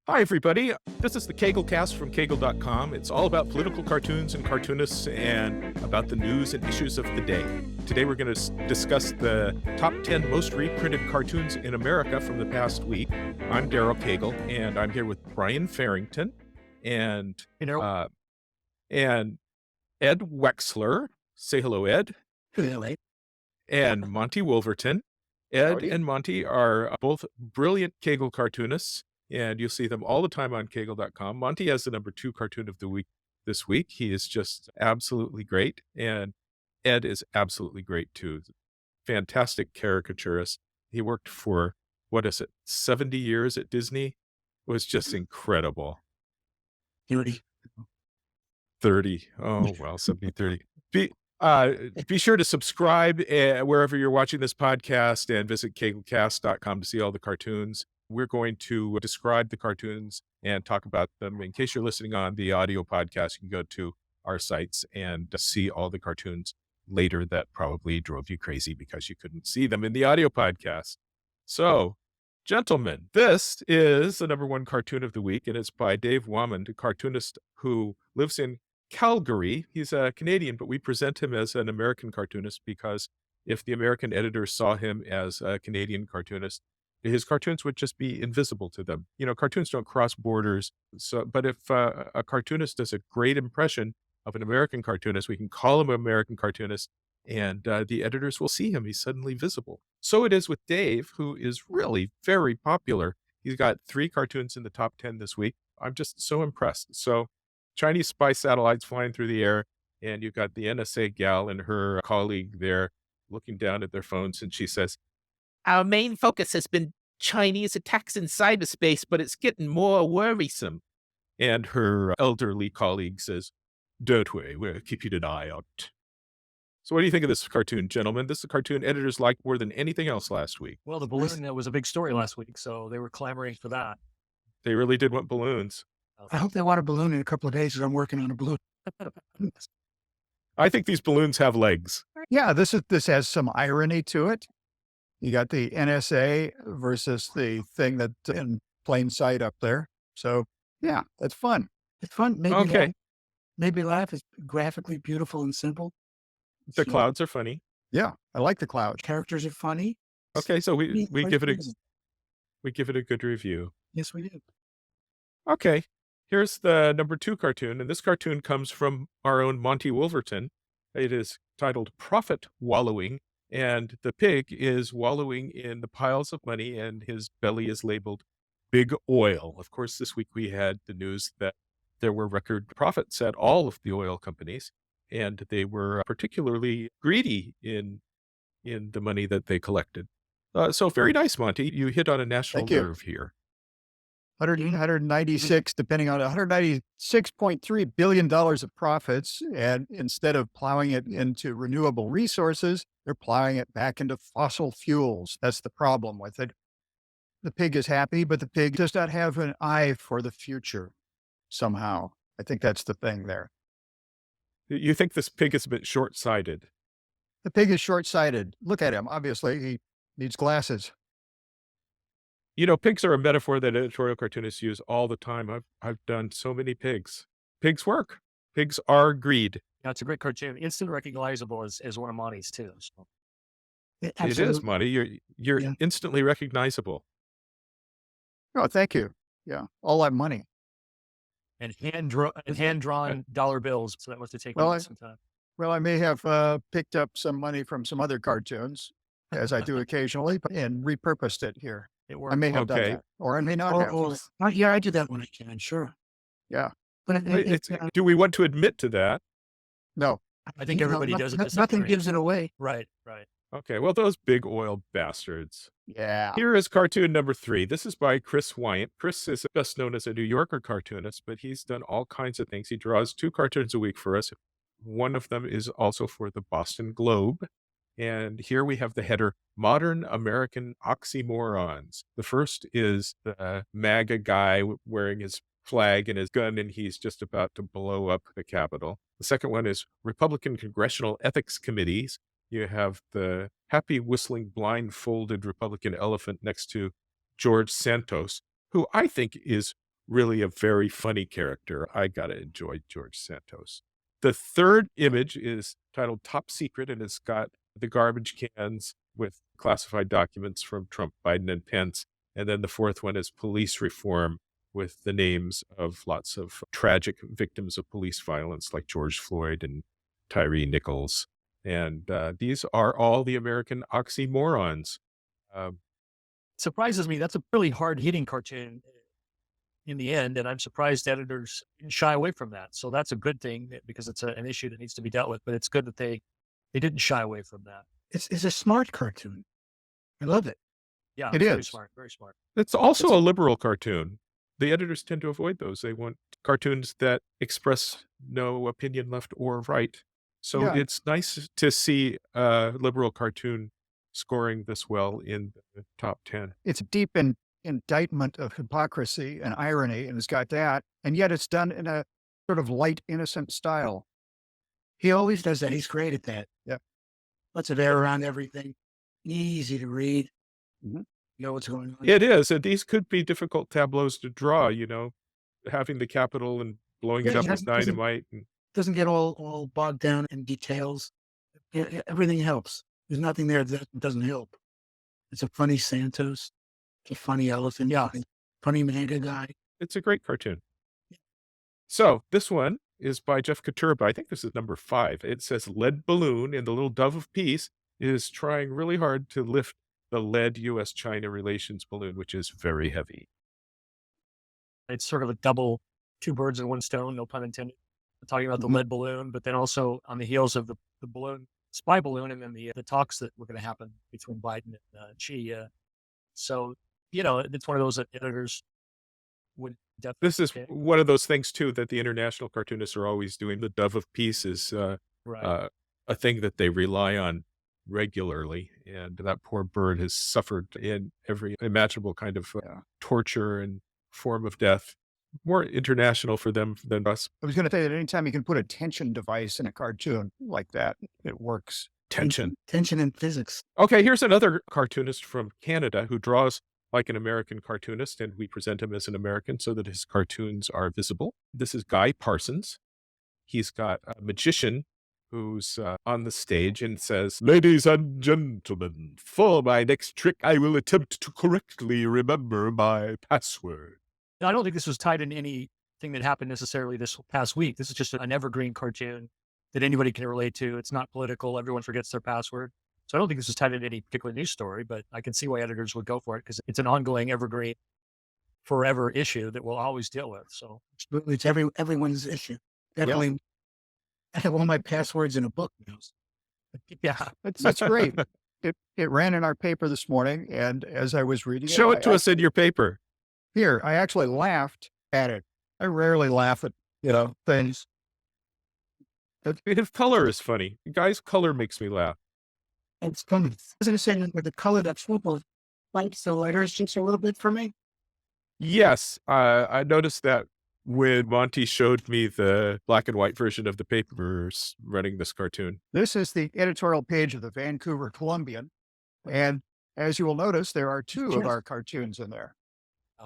Hi, everybody. This is the Caglecast from Cagle.com. It's all about political cartoons and cartoonists and about the news and issues of the day. Today, we're going to discuss the top 10 most reprinted cartoons in America from the past week. I'm Daryl Cagle, and I'm here with Brian Fairrington and, Daryl. and Ed Wexler. Say hello, Ed. Hello. And Monte Wolverton. Ed Howdy. and Monte are both brilliant Cagle cartoonists, and you'll see them all the time on Cagle.com. Monte has the number 2 cartoon of the week this week. He is just absolutely great, and Ed is absolutely great too. Fantastic caricaturist. He worked for, 70 years at Disney? It was just incredible. 30. 30. Oh, well, 70, 30. Be sure to subscribe wherever you're watching this podcast and visit Caglecast.com to see all the cartoons. We're going to describe the cartoons and talk about them. In case you're listening on the audio podcast, you can go to our sites and see all the cartoons later that probably drove you crazy because you couldn't see them in the audio podcast. So, gentlemen, this is the number 1 cartoon of the week, and it's by Dave Wamond, a cartoonist who lives in Calgary. He's a Canadian, but we present him as an American cartoonist because if the American editors saw him as a Canadian cartoonist, his cartoons would just be invisible to them. You know, cartoons don't cross borders. But if a cartoonist does a great impression of an American cartoonist, we can call him an American cartoonist, and the editors will see him. He's suddenly visible. So it is with Dave, who is really very popular. He's got 3 cartoons in the top 10 this week. I'm just so impressed. So Chinese spy satellites flying through the air, and you've got the NSA gal and her colleague there looking down at their phones, and she says, "Our main focus has been Chinese attacks in cyberspace, but it's getting more worrisome." And her elderly colleague says, "Don't worry, we're keeping an eye on it." So what do you think of this cartoon, gentlemen? This is a cartoon editors liked more than anything else last week. Well, the balloon that was a big story last week, so they were clamoring for that. They really did want balloons. I hope they want a balloon in a couple of days because I'm working on a balloon. I think these balloons have legs. Yeah, this has some irony to it. You got the NSA versus the thing that's in plain sight up there. So yeah, that's fun. It's fun. Okay. Laugh is graphically beautiful and simple. The clouds are funny. Yeah, I like the clouds. Characters are funny. Okay, so we give it a good review. Yes, we do. Okay, here's the number 2 cartoon, and this cartoon comes from our own Monte Wolverton. It is titled Profit Wallowing, and the pig is wallowing in the piles of money, and his belly is labeled Big Oil. Of course, this week we had the news that there were record profits at all of the oil companies, and they were particularly greedy in the money that they collected. So very nice, Monte. You hit on a national Thank you. nerve here. 196, depending on $196.3 billion of profits. And instead of plowing it into renewable resources, they're plowing it back into fossil fuels. That's the problem with it. The pig is happy, but the pig does not have an eye for the future somehow. I think that's the thing there. You think this pig is a bit short-sighted? The pig is short-sighted. Look at him. Obviously, he needs glasses. You know, pigs are a metaphor that editorial cartoonists use all the time. I've done so many pigs. Pigs work. Pigs are greed. Yeah, it's a great cartoon. Instant recognizable is one of Monty's too. So. It is, Monty. You're Yeah. instantly recognizable. Oh, thank you. Yeah, all that money. And hand-drawn dollar bills. So that must have taken Well, some time. Well, I may have picked up some money from some other cartoons, as I do occasionally, and repurposed it here. It I worked. may have done Okay. that, or I may not have. Yeah, I do that when I can. Sure. Yeah. But Do we want to admit to that? No. I think everybody does it. to some Nothing degree. gives it away. Right. Okay, well, those big oil bastards. Yeah. Here is cartoon number 3. This is by Chris Wyant. Chris is best known as a New Yorker cartoonist, but he's done all kinds of things. He draws 2 cartoons a week for us. One of them is also for the Boston Globe. And here we have the header, Modern American Oxymorons. The first is the MAGA guy wearing his flag and his gun, and he's just about to blow up the Capitol. The second one is Republican Congressional Ethics Committees. You have the happy whistling blindfolded Republican elephant next to George Santos, who I think is really a very funny character. I gotta enjoy George Santos. The third image is titled Top Secret, and it's got the garbage cans with classified documents from Trump, Biden, and Pence. And then the fourth one is police reform with the names of lots of tragic victims of police violence like George Floyd and Tyree Nichols. And these are all the American oxymorons. Surprises me. That's a really hard-hitting cartoon in the end, and I'm surprised editors shy away from that. So that's a good thing because it's an issue that needs to be dealt with. But it's good that they didn't shy away from that. It's a smart cartoon. I love it. Yeah, It very is. smart, very smart. It's also a liberal cartoon. The editors tend to avoid those. They want cartoons that express no opinion left or right. So Yeah. it's nice to see a liberal cartoon scoring this well in the top 10. It's a deep indictment of hypocrisy and irony, and it's got that. And yet it's done in a sort of light, innocent style. He always does that. He's great at that. Yep. Lots of air around everything. Easy to read. Mhm. You know what's going on. It is. And these could be difficult tableaus to draw, having the Capitol and blowing it Yeah, up he with doesn't- dynamite. And Doesn't get all bogged down in details. Everything helps. There's nothing there that doesn't help. It's a funny Santos. It's a funny elephant. Yeah. Funny manga guy. it's a great cartoon. So this one is by Jeff Katurba. I think this is number 5. It says lead balloon, and the little dove of peace is trying really hard to lift the lead U.S.-China relations balloon, which is very heavy. It's sort of a double, 2 birds in 1 stone, no pun intended. Talking about the Mhm. lead balloon, but then also on the heels of the balloon, spy balloon, and then the talks that were going to happen between Biden and Xi. So, it's one of those that editors would definitely. This is one of those things, too, that the international cartoonists are always doing. The dove of peace is Right. a thing that they rely on regularly. And that poor bird has suffered in every imaginable kind of torture and form of death. More international for them than us. I was going to say that anytime you can put a tension device in a cartoon like that, it works. Tension. Tension in physics. Okay, here's another cartoonist from Canada who draws like an American cartoonist, and we present him as an American so that his cartoons are visible. This is Guy Parsons. He's got a magician who's on the stage and says, "Ladies and gentlemen, for my next trick, I will attempt to correctly remember my password." Now, I don't think this was tied into anything that happened necessarily this past week. This is just an evergreen cartoon that anybody can relate to. It's not political. Everyone forgets their password. So I don't think this is tied into any particular news story, but I can see why editors would go for it because it's an ongoing, evergreen, forever issue that we'll always deal with. So It's everyone's issue. Definitely. I have all my passwords in a book now. yeah, That's great. It ran in our paper this morning, and as I was reading Show it it to us in your paper. Here, I actually laughed at it. I rarely laugh at, things. His color is funny. Guy's color makes me laugh. It's funny. Isn't it saying with the color that's football, like the letters just a little bit for me? Yes, I noticed that when Monty showed me the black and white version of the papers running this cartoon. This is the editorial page of the Vancouver Columbian. And as you will notice, there are 2 of Yes. our cartoons in there.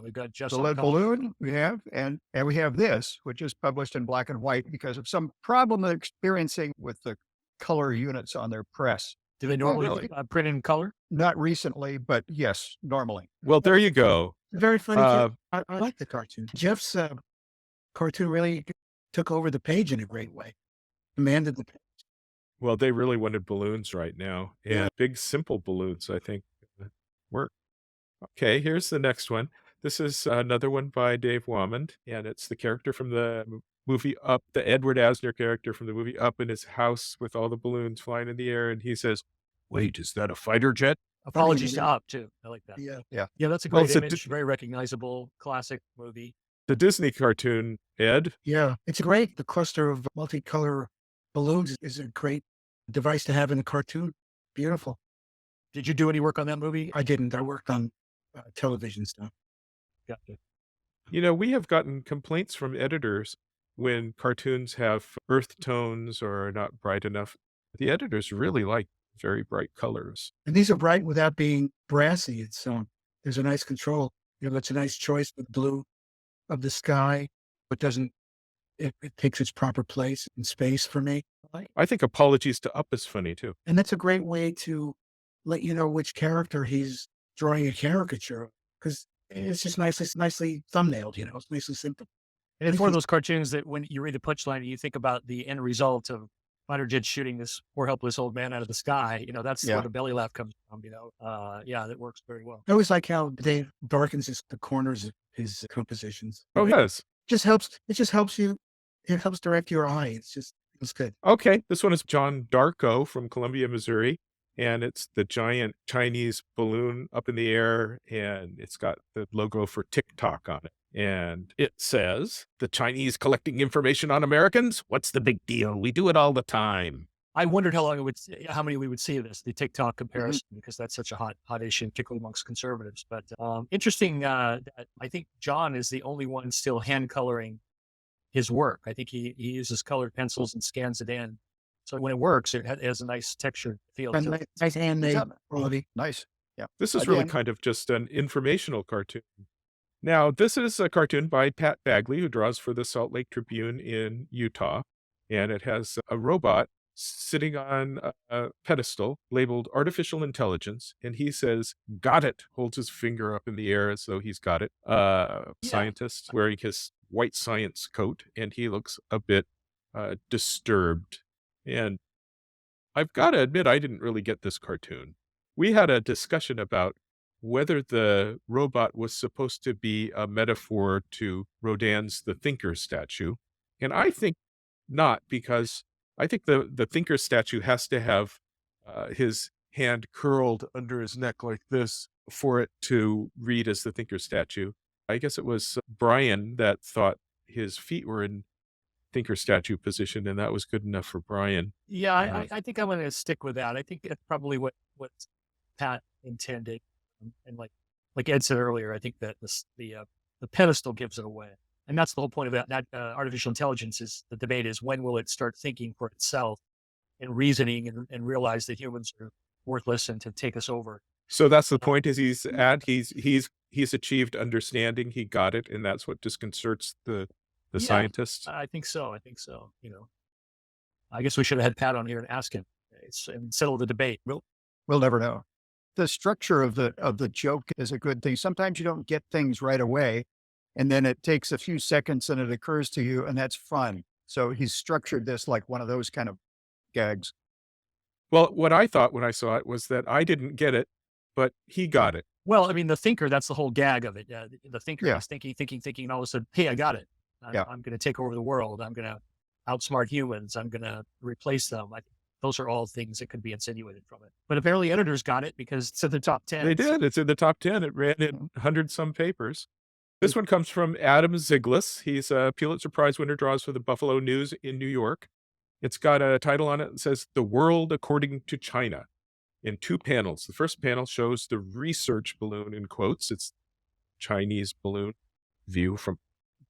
we've got just The lead balloon we have, and we have this, which is published in black and white because of some problem they're experiencing with the color units on their press. Do they normally really? print in color? Not recently, but yes, normally. Well, there you go. Very funny. Uh, I like the cartoon. Jeff's cartoon really took over the page in a great way. Commanded the page. Well, they really wanted balloons right now. And big, simple balloons, I think, work. Okay, here's the next one. This is another one by Dave Wamond, and it's the character from the movie Up, the Edward Asner character from the movie Up in his house with all the balloons flying in the air. And he says, "Wait, is that a fighter jet?" Apologies to Up, too. I like that. Yeah. Yeah, that's a Well, great it's a image. Very recognizable, classic movie. The Disney cartoon, Ed. Yeah. It's great. The cluster of multicolor balloons is a great device to have in a cartoon. Beautiful. Did you do any work on that movie? I didn't. I worked on television stuff. Gotcha. We have gotten complaints from editors when cartoons have earth tones or are not bright enough. The editors really like very bright colors. And these are bright without being brassy. It's there's a nice control. That's a nice choice with blue of the sky, but doesn't, it takes its proper place in space for me. I think Apologies to Up is funny too. And that's a great way to let you know which character he's drawing a caricature of, because it's just nicely thumbnailed, it's nicely simple. And it's one of those cartoons that when you read the punchline and you think about the end result of fighter jets shooting this poor helpless old man out of the sky, that's where the belly laugh comes from, that works very well. I always like how Dave darkens the corners of his compositions. Oh, yes. It just helps you. It helps direct your eye. It's good. Okay, this one is John Darko from Columbia, Missouri, and it's the giant Chinese balloon up in the air, and it's got the logo for TikTok on it. And it says, "The Chinese collecting information on Americans? What's the big deal? We do it all the time." I wondered how many we would see of this, the TikTok comparison, because that's such a hot issue, particularly amongst conservatives. But interesting, that I think John is the only one still hand coloring his work. I think he uses colored pencils and scans it in. So when it works, it has a nice texture feel to it. Nice handmade quality. Nice. Yeah. This is really kind of just an informational cartoon. Now, this is a cartoon by Pat Bagley, who draws for the Salt Lake Tribune in Utah. And it has a robot sitting on a pedestal labeled artificial intelligence. And he says, "Got it," holds his finger up in the air as though he's got it. Scientist wearing his white science coat, and he looks a bit disturbed. And I've got to admit, I didn't really get this cartoon. We had a discussion about whether the robot was supposed to be a metaphor to Rodin's The Thinker statue. And I think not, because I think the Thinker statue has to have his hand curled under his neck like this for it to read as the Thinker statue. I guess it was Brian that thought his feet were in Thinker statue position, and that was good enough for Brian. Yeah, I think I'm going to stick with that. I think that's probably what Pat intended. And like Ed said earlier, I think that the pedestal gives it away. And that's the whole point of that artificial intelligence is the debate is when will it start thinking for itself and reasoning and realize that humans are worthless and to take us over. So that's the point is he's achieved understanding. He got it. And that's what disconcerts the scientists. I think so. I guess we should have had Pat on here and ask him and settle the debate. We'll never know. The structure of the joke is a good thing. Sometimes you don't get things right away, and then it takes a few seconds and it occurs to you, and that's fun. So he's structured this like one of those kind of gags. Well, what I thought when I saw it was that I didn't get it, but he got it. Well, I mean, the thinker, that's the whole gag of it. The thinker is thinking, and all of a sudden, hey, I got it. I'm going to take over the world. I'm going to outsmart humans. I'm going to replace them. Those are all things that could be insinuated from it. But apparently editors got it because it's in the top 10. They did. It's in the top 10. It ran in 100-some papers. This one comes from Adam Ziglis. He's a Pulitzer Prize winner, draws for the Buffalo News in New York. It's got a title on it that says, "The World According to China," in 2 panels. The first panel shows the research balloon in quotes. It's Chinese balloon view from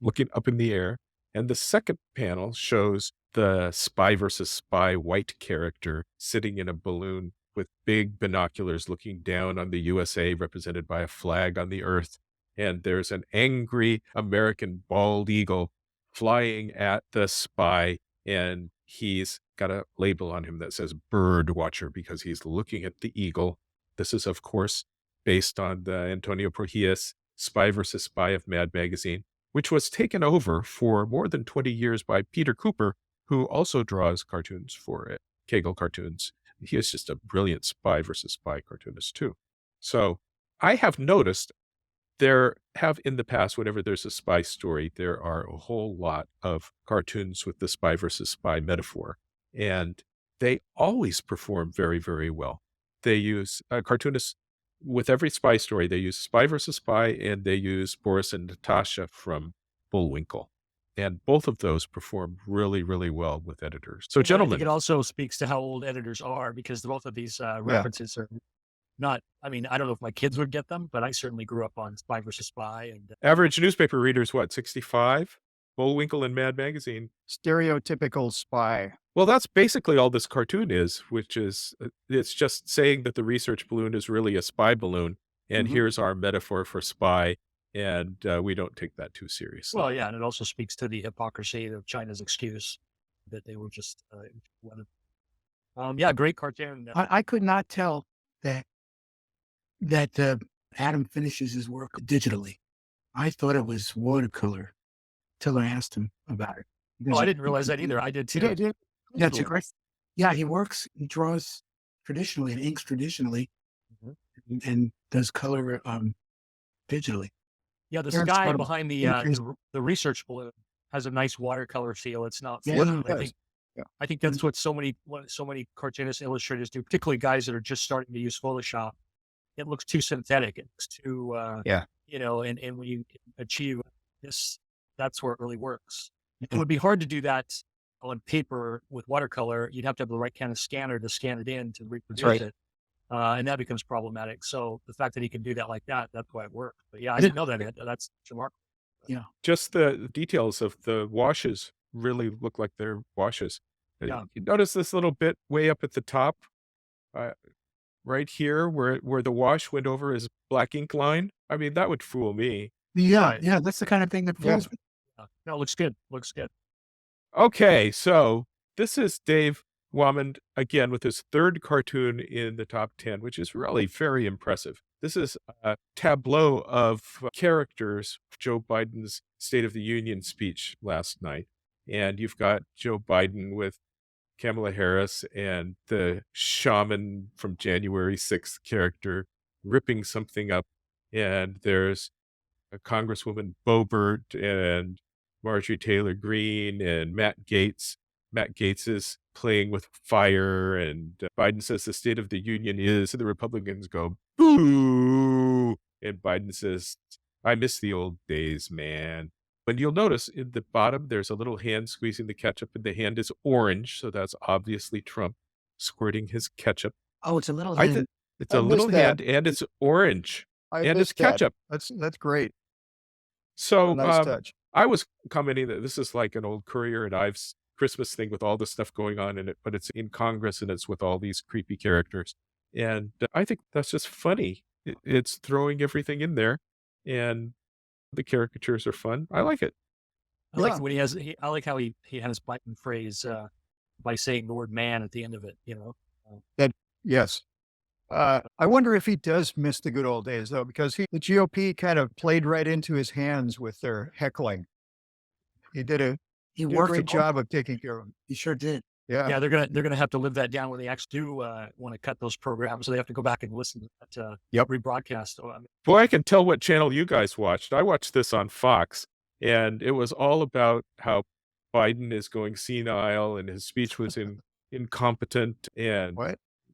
looking up in the air. And the second panel shows the spy versus spy white character sitting in a balloon with big binoculars looking down on the USA, represented by a flag on the earth. And there's an angry American bald eagle flying at the spy, and he's got a label on him that says "Bird Watcher" because he's looking at the eagle. This is, of course, based on the Antonio Prohias Spy versus Spy of Mad Magazine, which was taken over for more than 20 years by Peter Cooper, who also draws cartoons for it, Cagle Cartoons. He is just a brilliant spy versus spy cartoonist too. So I have noticed there have in the past, whenever there's a spy story, there are a whole lot of cartoons with the spy versus spy metaphor. And they always perform very, very well. They use cartoonists with every spy story. They use spy versus spy, and they use Boris and Natasha from Bullwinkle. And both of those perform really, really well with editors. So, gentlemen. I think it also speaks to how old editors are, because both of these references are not, I mean, I don't know if my kids would get them, but I certainly grew up on Spy versus Spy. And average newspaper readers, what, 65? Bullwinkle and Mad Magazine. Stereotypical spy. Well, that's basically all this cartoon is, which is, it's just saying that the research balloon is really a spy balloon. And here's our metaphor for spy. And we don't take that too seriously. Well, yeah, and it also speaks to the hypocrisy of China's excuse that they were just yeah, great cartoon. I could not tell that Adam finishes his work digitally. I thought it was watercolor till I asked him about it. Oh, I didn't realize that either. I did too. Yeah, it's a great. Yeah, he draws traditionally and inks traditionally, and does color digitally. Yeah, this Aaron's guy got a- behind the research balloon has a nice watercolor feel. It's not. Yeah, flat. it I think I think that's what so many cartoonists, illustrators do, particularly guys that are just starting to use Photoshop. It looks too synthetic. It looks too, and when you achieve this, that's where it really works. It would be hard to do that on paper with watercolor. You'd have to have the right kind of scanner to scan it in to reproduce it. And that becomes problematic. So the fact that he can do that like that, that's why it worked. But yeah, I didn't know that. That's remarkable. Yeah. Just the details of the washes really look like they're washes. Yeah. You notice this little bit way up at the top, right here, where the wash went over his black ink line. I mean, that would fool me. Yeah, Right. yeah, that's the kind of thing that fools me. No, it looks good. Looks good. Okay, so this is Dave Wamond again with his third cartoon in the top 10, which is really very impressive. This is a tableau of characters, Joe Biden's State of the Union speech last night. And you've got Joe Biden with Kamala Harris and the shaman from January 6th character ripping something up. And there's a Congresswoman Boebert and Marjorie Taylor Greene and Matt Gaetz. Matt Gaetz is playing with fire, and Biden says the State of the Union is, and the Republicans go, boo! And Biden says, I miss the old days, man. But you'll notice in the bottom, there's a little hand squeezing the ketchup, and the hand is orange, so that's obviously Trump squirting his ketchup. Oh, it's a little hand. It's I a little missed that. hand, and it's orange, I and it's missed that. ketchup. That's great. So Nice touch. I was commenting that this is like an old Courier and Ives Christmas thing with all this stuff going on in it, but it's in Congress and it's with all these creepy characters. And I think that's just funny. It's throwing everything in there, and the caricatures are fun. I like it. I like when I like how he had his Biden phrase by saying the word man at the end of it, Yes. I wonder if he does miss the good old days, though, because the GOP kind of played right into his hands with their heckling. He did a great job of taking care of him. He sure did. Yeah. Yeah, they're gonna have to live that down when they actually do want to cut those programs, so they have to go back and listen to that rebroadcast. So, Boy, I can tell what channel you guys watched. I watched this on Fox, and it was all about how Biden is going senile, and his speech was incompetent, and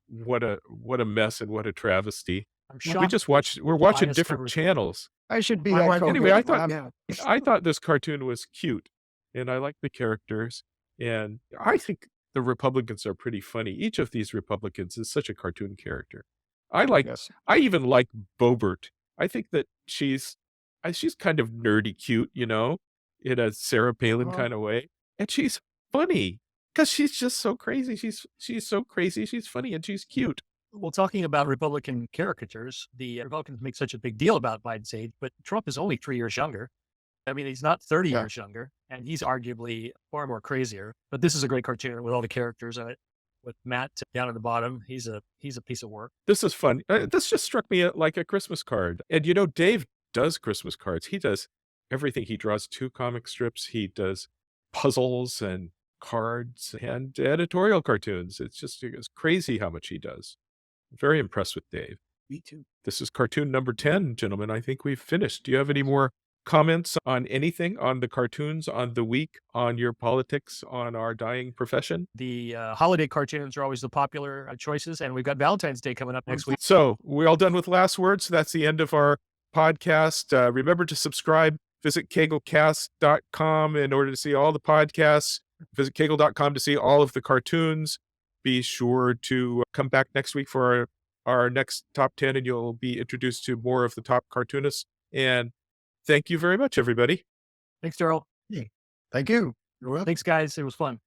what a mess and what a travesty. I'm We shocked. just we're watching biased different coverage. channels. I should be My that wife- co- Anyway, Yeah. I thought this cartoon was cute, and I like the characters, and I think the Republicans are pretty funny. Each of these Republicans is such a cartoon character. Yes. I even like Boebert. I think that she's kind of nerdy cute, in a Sarah Palin kind of way, and she's funny because she's just so crazy. She's so crazy. She's funny and she's cute. Well, talking about Republican caricatures, the Republicans make such a big deal about Biden's age, but Trump is only 3 years younger. I mean, he's not 30 years younger, and he's arguably far more crazier. But this is a great cartoon with all the characters in it. With Matt down at the bottom, he's a piece of work. This is fun. This just struck me like a Christmas card. And Dave does Christmas cards. He does everything. He draws 2 comic strips. He does puzzles and cards and editorial cartoons. It's crazy how much he does. Very impressed with Dave. Me too. This is cartoon number 10, gentlemen. I think we've finished. Do you have any more comments on anything, on the cartoons, on the week, on your politics, on our dying profession? The holiday cartoons are always the popular choices, and we've got Valentine's Day coming up next week. So we all done with last words? That's the end of our podcast. Remember to subscribe. Visit Caglecast.com in order to see all the podcasts. Visit Cagle.com to see all of the cartoons. Be sure to come back next week for our next top 10, and you'll be introduced to more of the top cartoonists. And thank you very much, everybody. Thanks, Daryl. Thank you. Thanks, guys. It was fun.